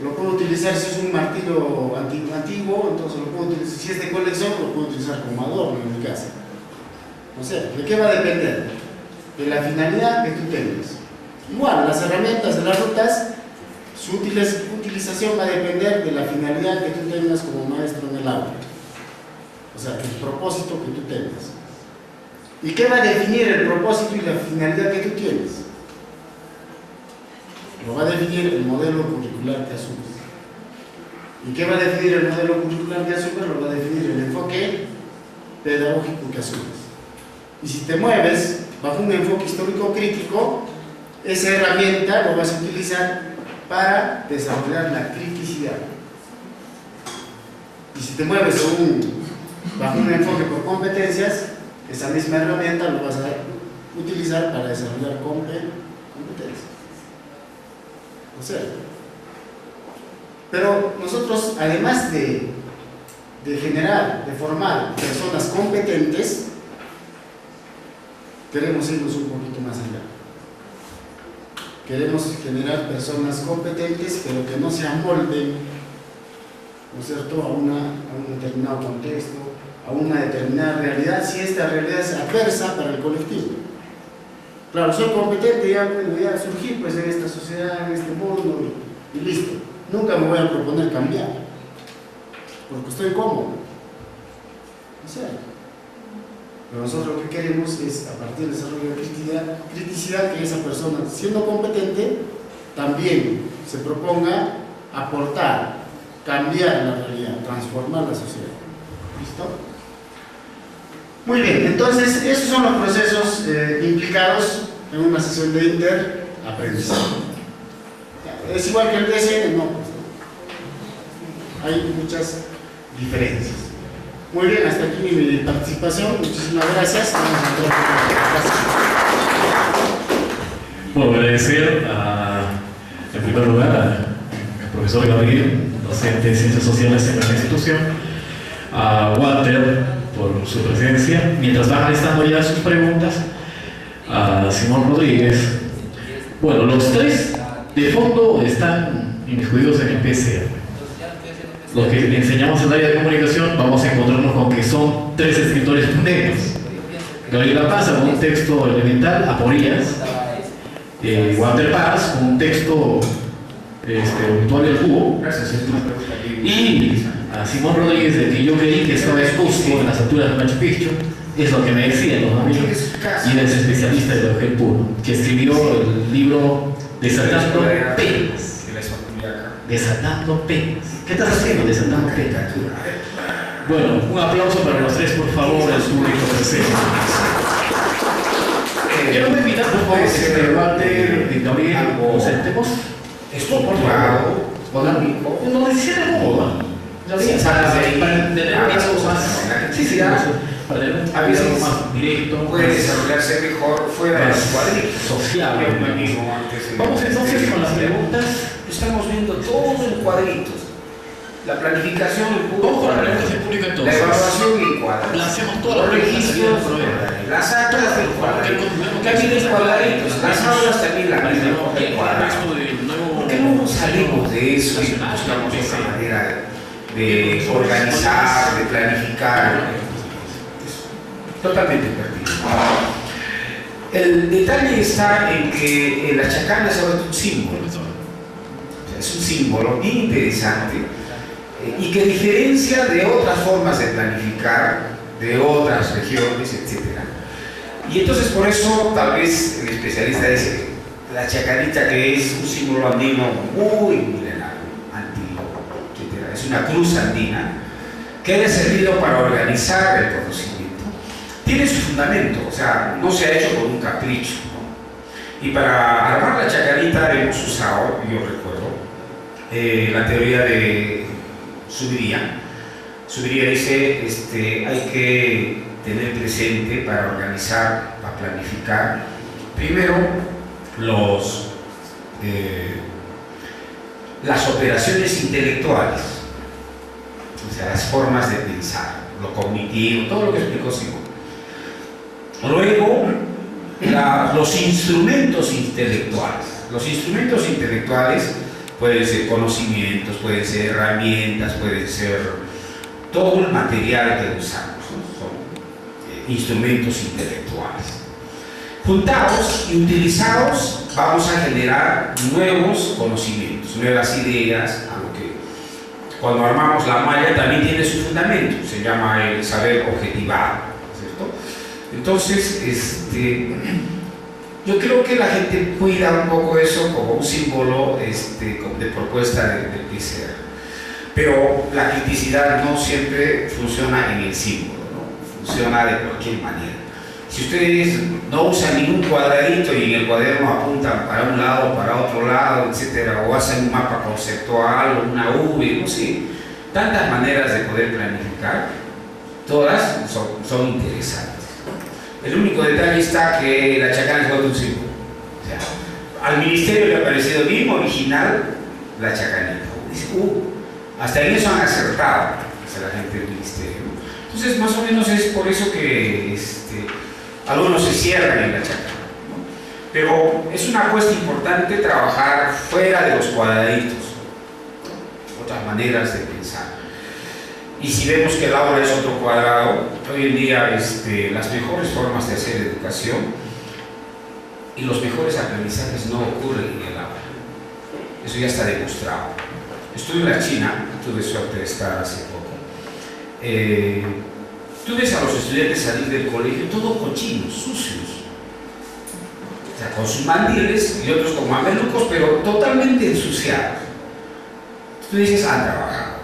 Lo puedo utilizar si es un martillo antiguo, entonces lo puedo utilizar, si es de colección, lo puedo utilizar como adorno en mi casa. O sea, ¿de qué va a depender? De la finalidad que tú tengas. Igual, las herramientas de las rutas, su utilización va a depender de la finalidad que tú tengas como maestro en el aula. O sea, el propósito que tú tengas. ¿Y qué va a definir el propósito y la finalidad que tú tienes? Lo va a definir el modelo curricular que asumes. ¿Y qué va a definir el modelo curricular que asumes? Lo va a definir el enfoque pedagógico que asumes. Y si te mueves bajo un enfoque histórico crítico, esa herramienta lo vas a utilizar para desarrollar la criticidad. Y si te mueves bajo un enfoque por competencias, esa misma herramienta lo vas a utilizar para desarrollar competencias. ¿No es cierto? Pero nosotros, además de generar, de formar personas competentes, queremos irnos un poquito más allá. Queremos generar personas competentes, pero que no se amolden, ¿no es cierto?, a un determinado contexto, a una determinada realidad, si esta realidad es adversa para el colectivo. Claro, soy competente, ya voy a surgir pues, en esta sociedad, en este mundo, y listo. Nunca me voy a proponer cambiar, porque estoy cómodo. ¿No sé? Pero nosotros lo que queremos es, a partir del desarrollo de criticidad, que esa persona, siendo competente, también se proponga aportar, cambiar la realidad, transformar la sociedad. ¿Listo? Muy bien, entonces esos son los procesos implicados en una sesión de interaprendizaje. ¿Es igual que el DCN? No, pues no. Hay muchas diferencias. Muy bien, hasta aquí mi participación. Muchísimas gracias.
Bueno, agradecer en primer lugar al profesor Gabriel, docente de Ciencias Sociales en nuestra institución, a Walter por su presencia. Mientras van alistando ya sus preguntas, a Simón Rodríguez. Bueno, los tres de fondo están inmiscuidos en el PCR. Los que enseñamos en el área de comunicación vamos a encontrarnos con que son tres escritores punteros. Gabriel Paz con un texto elemental, Aporías, Walter Paz con un texto virtual del cubo, y a Simón Rodríguez, del que yo creí que estaba expuesto en las alturas de Machu Picchu, es lo que me decían los amigos, y es especialista de Eugel Puro, que escribió el libro Desatando Penas. Desatando Penas. ¿Qué estás haciendo desatando penas? Bueno, un aplauso para los tres, por favor, al público presente. Yo no me invitar, por favor, Walter, Gabriel, nos sentemos.
Esto por favor, polémico.
No necesita cómodo.
Sí, para
tener algo más. Sí, para tener
a veces
algo más directo.
Puede desarrollarse mejor fuera de los cuadritos.
Sociable. Vamos entonces con las preguntas.
Estamos viendo todo en cuadritos. La planificación en público.
Vamos con las preguntas en público entonces.
La evaluación en cuadritos.
La hacemos todas las
los
preguntas
registros, las actas del cuadrito. También en cuadritos. Las aulas también la misma en cuadritos. ¿Por qué no salimos de eso y buscamos otra manera de organizar, de planificar? Totalmente perdido. El detalle está en que la chacana se vuelve un símbolo. Es un símbolo bien interesante y que diferencia de otras formas de planificar, de otras regiones, etc. Y entonces por eso tal vez el especialista dice la chacarita, que es un símbolo andino muy milenario, antiguo, etc. Es una cruz andina que ha servido para organizar el conocimiento. Tiene su fundamento, o sea, no se ha hecho por un capricho, ¿no? Y para armar la chacarita hemos usado, yo recuerdo, la teoría de Subiría. Subiría dice, hay que tener presente para organizar, para planificar, primero las operaciones intelectuales, o sea, las formas de pensar, lo cognitivo, todo lo que explicó Simón. Luego, los instrumentos intelectuales. Los instrumentos intelectuales pueden ser conocimientos, pueden ser herramientas, pueden ser todo el material que usamos, ¿no? Son instrumentos intelectuales. Juntados y utilizados, vamos a generar nuevos conocimientos, nuevas ideas, algo que cuando armamos la malla también tiene su fundamento, se llama el saber objetivado, ¿cierto? Entonces, yo creo que la gente cuida un poco eso como un símbolo de propuesta de PCR. Pero la criticidad no siempre funciona en el símbolo, ¿no? Funciona de cualquier manera. Si ustedes no usan ningún cuadradito y en el cuaderno apuntan para un lado, para otro lado, etcétera, o hacen un mapa conceptual, una V, no sé, tantas maneras de poder planificar, todas son interesantes. El único detalle está que la chacana es un símbolo. O sea, al ministerio le ha parecido bien original la chacanita. Dice, hasta en eso han acertado, dice la gente del ministerio. Entonces, más o menos es por eso que algunos se cierran en la chacana, ¿no? Pero es una apuesta importante trabajar fuera de los cuadraditos, otras maneras de pensar. Y si vemos que el aula es otro cuadrado, hoy en día las mejores formas de hacer educación y los mejores aprendizajes no ocurren en el aula. Eso ya está demostrado. Estuve en la China, tuve suerte de estar hace poco. Tú ves a los estudiantes salir del colegio todos cochinos, sucios. O sea, con sus mandiles y otros como mamelucos, pero totalmente ensuciados. Tú dices, han trabajado,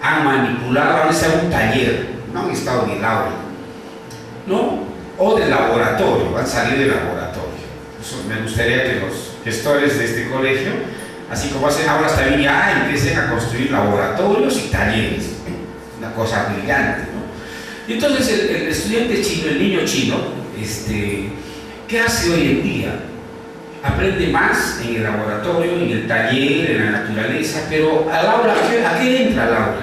han manipulado, han estado en un taller, no han estado en el aula, ¿no? O del laboratorio, han salido del laboratorio. Eso me gustaría que los gestores de este colegio, así como hacen aulas también, ya empiecen a construir laboratorios y talleres. Una cosa brillante, ¿no? Y entonces el estudiante chino, el niño chino, ¿qué hace hoy en día? Aprende más en el laboratorio, en el taller, en la naturaleza, pero al aula, ¿a qué entra al aula?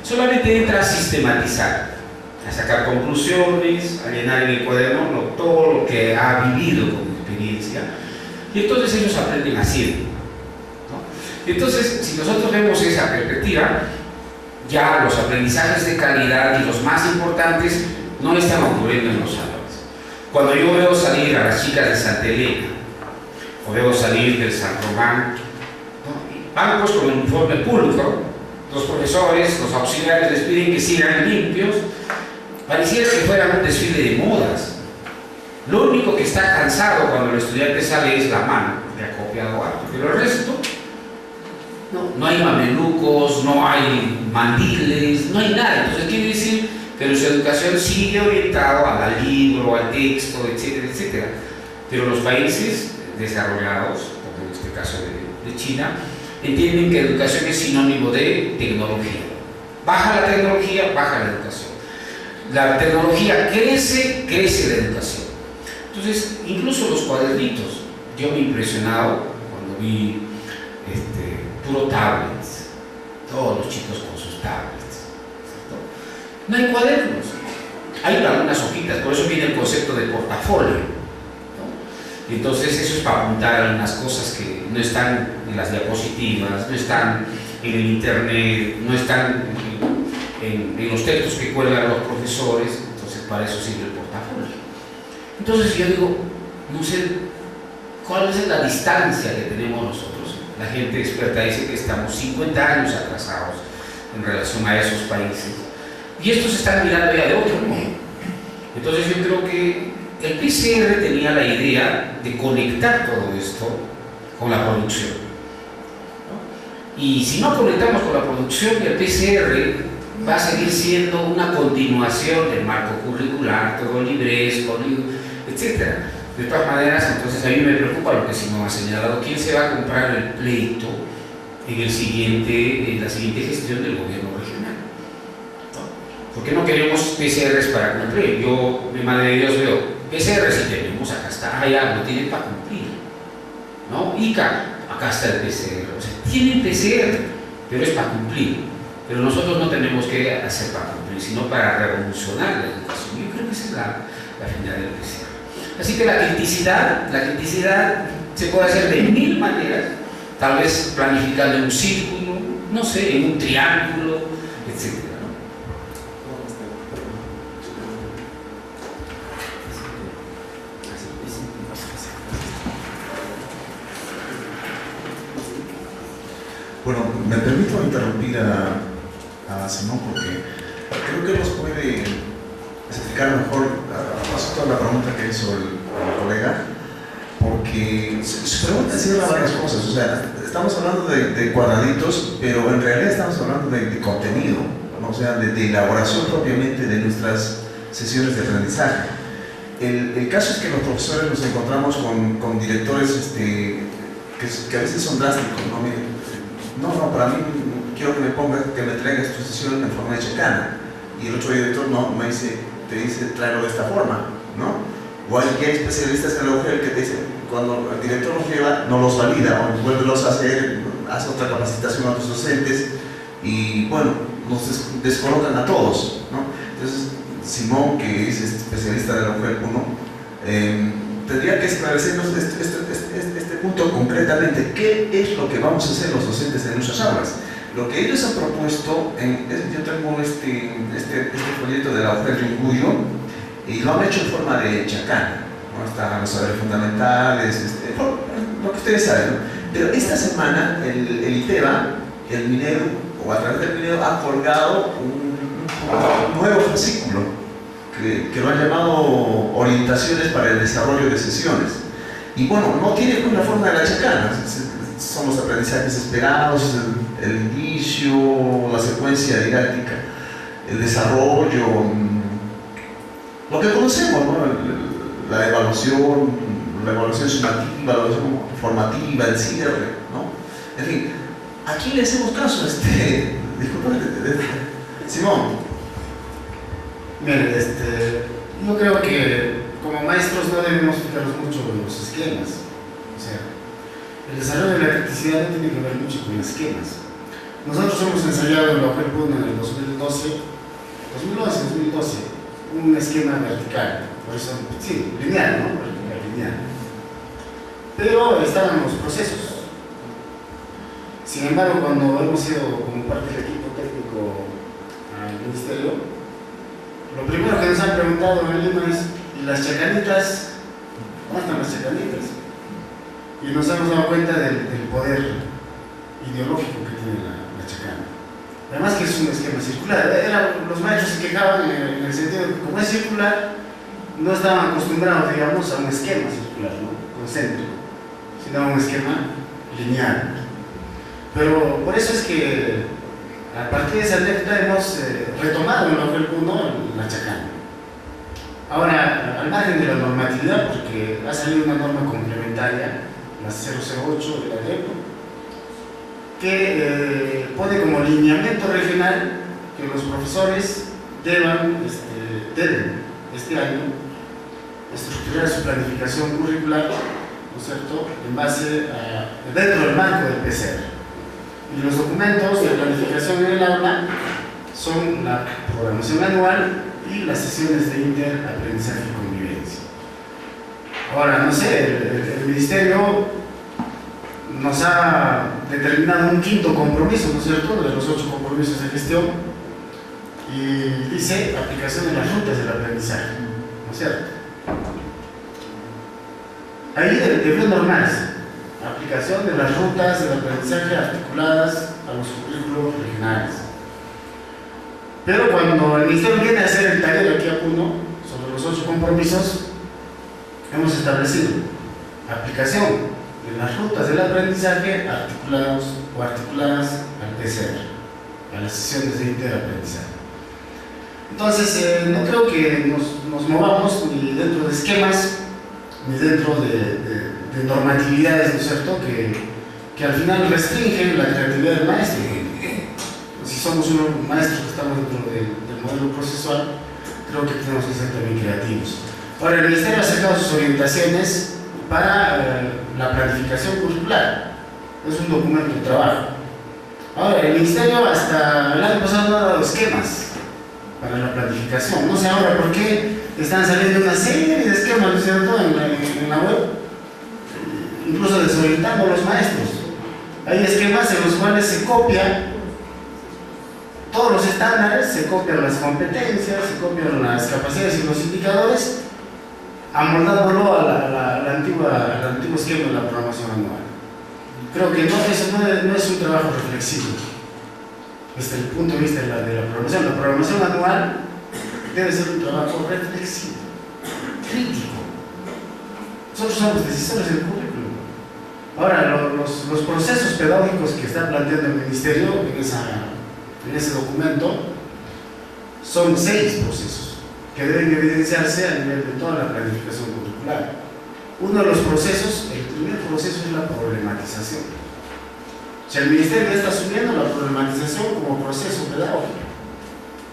Solamente entra a sistematizar, a sacar conclusiones, a llenar en el cuaderno todo lo que ha vivido con experiencia, y entonces ellos aprenden haciendo, ¿no? Entonces, si nosotros vemos esa perspectiva, ya los aprendizajes de calidad y los más importantes no están ocurriendo en los salones. Cuando yo veo salir a las chicas de Santa Elena, o veo salir del San Román, ¿no? Van pues con uniforme público, los profesores, los auxiliares les piden que sigan limpios, pareciera que fuera un desfile de modas. Lo único que está cansado cuando el estudiante sale es la mano de acopiado alto, pero el resto No hay mamelucos, no hay mandiles, no hay nada. Entonces quiere decir que nuestra educación sigue orientada al libro, al texto, etcétera, etcétera. Pero los países desarrollados, como en este caso de China, entienden que educación es sinónimo de tecnología. Baja la tecnología, baja la educación. La tecnología crece, crece la educación. Entonces, incluso los cuadernitos, yo me he impresionado cuando vi puro tablets, todos los chicos con sus tablets, ¿cierto? No hay cuadernos, hay algunas hojitas, por eso viene el concepto de portafolio, ¿no? Y entonces eso es para apuntar algunas cosas que no están en las diapositivas, no están en el internet, no están en los textos que cuelgan los profesores, entonces para eso sirve el portafolio. Entonces yo digo, no sé cuál es la distancia que tenemos nosotros. La gente experta dice que estamos 50 años atrasados en relación a esos países. Y estos están mirando ya de otro modo. Entonces yo creo que el PCR tenía la idea de conectar todo esto con la producción, ¿no? Y si no conectamos con la producción, el PCR va a seguir siendo una continuación del marco curricular, todo libresco, etc. De todas maneras, entonces a mí me preocupa lo que Simón ha señalado. ¿Quién se va a comprar el pleito en la siguiente gestión del gobierno regional? ¿No? ¿Por qué no queremos PCRs para cumplir? Yo, mi madre de Dios, veo PCR si tenemos, acá está, allá lo tienen para cumplir, ¿no? ICA, acá está el PCR, o sea, tienen PCR, pero es para cumplir. Pero nosotros no tenemos que hacer para cumplir, sino para revolucionar la educación. Yo creo que esa es la finalidad del PCR. Así que la criticidad se puede hacer de 1000 maneras, tal vez planificando en un círculo, no sé, en un triángulo, etc.
Bueno, me permito interrumpir a Simón porque creo que nos puede explicar mejor a toda la pregunta que hizo el colega, porque su pregunta encierra varias cosas. O sea, estamos hablando de cuadraditos, pero en realidad estamos hablando de contenido, ¿no? O sea, de elaboración propiamente de nuestras sesiones de aprendizaje. El caso es que los profesores nos encontramos con directores que a veces son drásticos, ¿no? Para mí quiero que me traigas tu sesión en forma de chicana, y el otro director te dice tráelo de esta forma, ¿no? O hay especialistas en la UGEL que te dicen, cuando el director los lleva, no los valida, o vuélvelos a hacer, hace otra capacitación a tus docentes, y bueno, nos descolocan a todos, ¿no? Entonces, Simón, que es especialista de la UGEL 1, tendría que esclarecernos este punto concretamente. ¿Qué es lo que vamos a hacer los docentes en nuestras aulas? Lo que ellos han propuesto, yo tengo este folleto de la UGEL Ringuyo, y lo han hecho en forma de chacán, ¿no? Están los saberes fundamentales, lo que ustedes saben, ¿no? Pero esta semana el ITEBA, el Minedu, o a través del Minedu, ha colgado un nuevo fascículo que lo han llamado Orientaciones para el Desarrollo de Sesiones. Y bueno, no tiene una forma de la chacana, son los aprendizajes esperados, el inicio, la secuencia didáctica, el desarrollo, lo que conocemos, ¿no? La evaluación sumativa, la evaluación formativa, el cierre, ¿no? En fin, ¿a quién le hacemos caso? Disculpa, Simón.
Miren, yo creo que como maestros no debemos fijarnos mucho en los esquemas. O sea, el desarrollo de la criticidad no tiene que ver mucho con esquemas. Nosotros hemos ensayado en la UGEL 1 en el 2012, un esquema vertical, por eso, sí, lineal, ¿no? Vertical, lineal. Pero estaban los procesos. Sin embargo, cuando hemos ido como parte del equipo técnico al ministerio, lo primero que nos han preguntado en Lima es: ¿y las chacanitas? ¿Dónde están las chacanitas? Y nos hemos dado cuenta del poder ideológico que tiene la chacana. Además que es un esquema circular. Los maestros se quejaban en el sentido de que como es circular, no estaban acostumbrados, digamos, a un esquema circular, ¿no? Concéntrico, sino a un esquema lineal. Pero por eso es que a partir de esa anécdota hemos retomado en lo que el PUNO la chacana. Ahora, al margen de la normatividad, porque ha salido una norma complementaria, la 008 de la DEPO, que pone como lineamiento regional que los profesores deben este año estructurar su planificación curricular, ¿no es cierto?, en base a, dentro del marco del PCR. Y los documentos de planificación en el aula son la programación anual y las sesiones de interaprendizaje y convivencia. Ahora, no sé, el Ministerio nos ha determinado un quinto compromiso, ¿no es cierto?, de los 8 compromisos de gestión, y dice aplicación de las rutas del aprendizaje, ¿no es cierto? Ahí debió normarse aplicación de las rutas del aprendizaje articuladas a los currículos regionales. Pero cuando el Ministerio viene a hacer el taller aquí a PUNO sobre los 8 compromisos, hemos establecido aplicación de las rutas del aprendizaje articuladas al PCR, a las sesiones de interaprendizaje. Entonces, no creo que nos movamos ni dentro de esquemas, ni dentro de normatividades, ¿no es cierto?, que al final restringen la creatividad del maestro. Si somos unos maestros que estamos dentro del modelo procesual, creo que tenemos que ser también creativos. Ahora, el Ministerio ha sacado sus orientaciones para la planificación curricular. Es un documento de trabajo. Ahora, el Ministerio hasta el año pasado no ha dado esquemas para la planificación. No sé ahora por qué están saliendo una serie de esquemas, ¿no es cierto?, en la web, incluso desorientando a los maestros. Hay esquemas en los cuales se copia todos los estándares, se copian las competencias, se copian las capacidades y los indicadores, amoldándolo al antiguo esquema de la programación anual. Creo que eso no es un trabajo reflexivo desde el punto de vista de la programación. La programación anual debe ser un trabajo reflexivo, crítico. Nosotros somos decisores del currículum. Ahora, los procesos pedagógicos que está planteando el Ministerio en ese documento son 6 procesos que deben evidenciarse a nivel de toda la planificación curricular. Uno de los procesos, el primer proceso, es la problematización. O sea, el Ministerio ya está asumiendo la problematización como proceso pedagógico.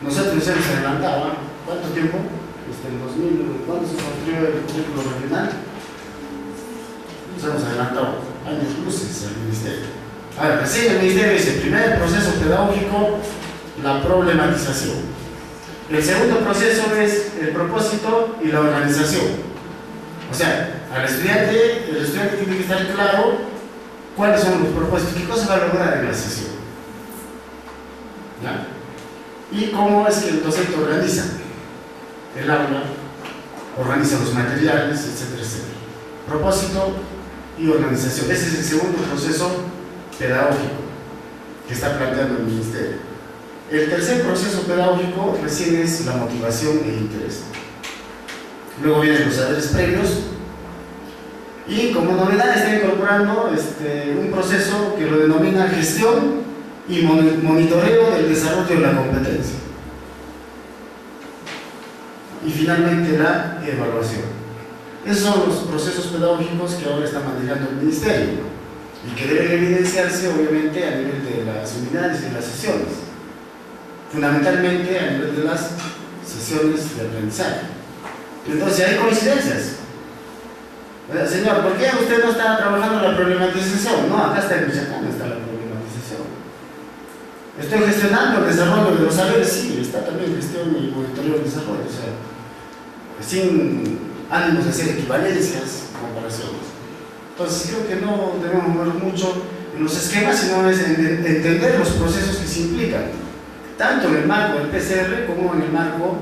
Nosotros nos hemos adelantado, ¿cuánto tiempo? Desde el 2000, ¿cuándo se construyó el currículo regional? Nos hemos adelantado años luces al Ministerio. Ahora, recién el Ministerio dice, primer proceso pedagógico, la problematización. El segundo proceso es el propósito y la organización. O sea, el estudiante tiene que estar claro cuáles son los propósitos, qué cosa va a lograr en la sesión, ¿ya? Y cómo es que el docente organiza el aula, organiza los materiales, etcétera, etcétera. Propósito y organización. Ese es el segundo proceso pedagógico que está planteando el Ministerio. El tercer proceso pedagógico recién es la motivación e interés. Luego vienen los saberes previos y como novedad está incorporando un proceso que lo denomina gestión y monitoreo del desarrollo de la competencia. Y finalmente la evaluación. Esos son los procesos pedagógicos que ahora está manejando el Ministerio y que deben evidenciarse obviamente a nivel de las unidades y de las sesiones, fundamentalmente a nivel de las sesiones de aprendizaje. Entonces hay coincidencias. Señor, ¿por qué usted no está trabajando la problematización? No, acá está en Michoacán, está la problematización. Estoy gestionando el desarrollo de los saberes, sí, está también gestión y monitoreo del desarrollo, o sea, sin ánimos de hacer equivalencias, comparaciones. Entonces creo que no debemos mover mucho en los esquemas, sino es entender los procesos que se implican, tanto en el marco del PCR como en el marco